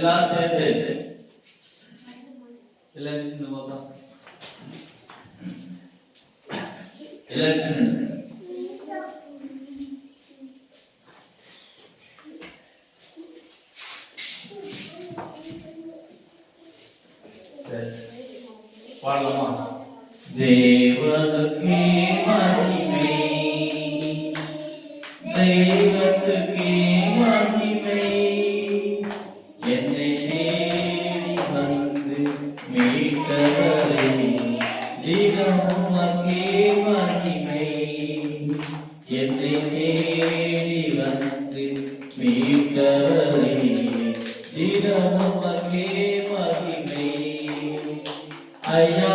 எல்லாரும் சேர்ந்து எல்லாரும் சின்ன பாப்பா எல்லாரும் சின்ன பாடலாமா? தேவனுக்கே மகிமை, தெய்வத்துக்கே மகிமை, என்னை தேடி வந்து மீட்டவரே தினமும் உமக்கே மகிமை, என்னை தேடி வந்து மீட்டவரே தினமும் உமக்கே மகிமை. ஐயா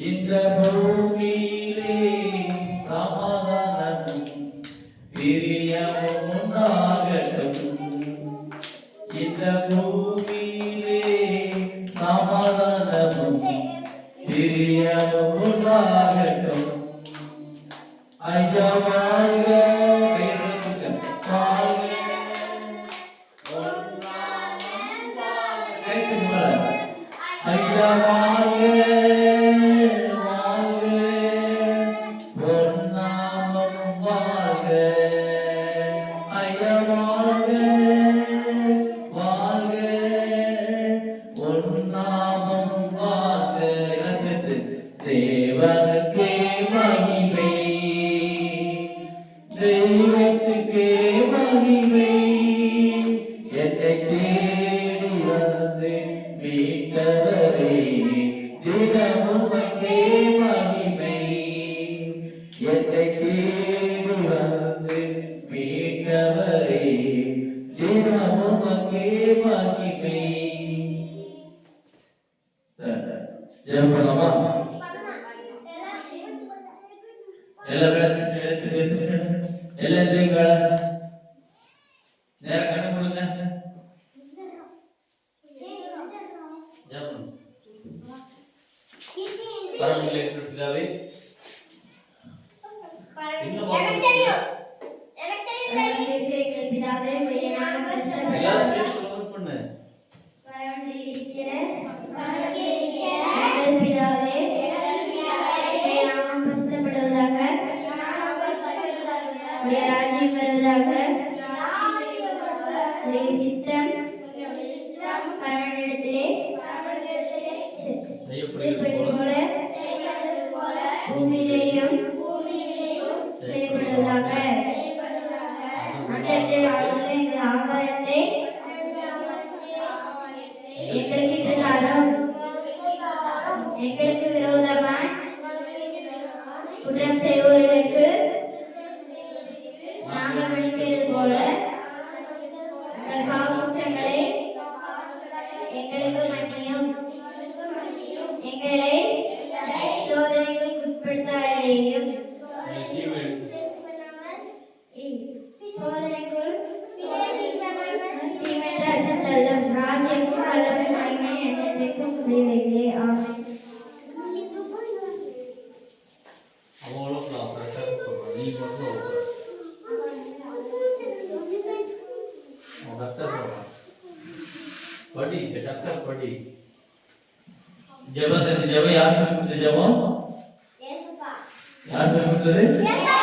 இந்த பூமியிலே சமாதானமும் பிரியமும் உண்டாகட்டும். இந்த பூமியிலே சமாதானமும் பிரியமும் உண்டாகட்டும். ஐயா வாழ்க, ஐயா தேவனுக்கே மகிமை, தெய்வத்துக்கே மகிமை, என்னை தேடி வந்து மீட்டவரே தினமும் உமக்கே மகிமை, என்னை தேடி வந்து மீட்டவரே தினமும் உமக்கே மகிமை. ஜெபமா எல்லாரும் நேரம் கண்ணு கொடுங்க. பிதாவே ராஜ்யம் வருவதாக, சித்தம் பரமனிடத்திலே செய்யப்படுவது போல பூமியிலேயும் செய்யப்படுவதாக. அன்றே வாழ்வுள்ள எங்கள் ஆகாரத்தை எங்களுக்கு இன்று தாரும். எங்களுக்கு விரோதமாய் குற்றம் செய்வோர்களுக்கு நாங்கள் மன்னிக்கிறது போல பாவக்குற்றங்களை எங்களுக்கு மன்னியும். எங்களை சோதனைக்கு உட்படுத்தாதேயும். சோதனைக்குள் தீமையை அசத்தள்ளும். ராஜ்யமும் வல்லமை மகிமை என்றென்றைக்கும் உடையவைகளே. ஆமென். पढ़ी डॉक्टर पढ़ी जब याद में जब याद में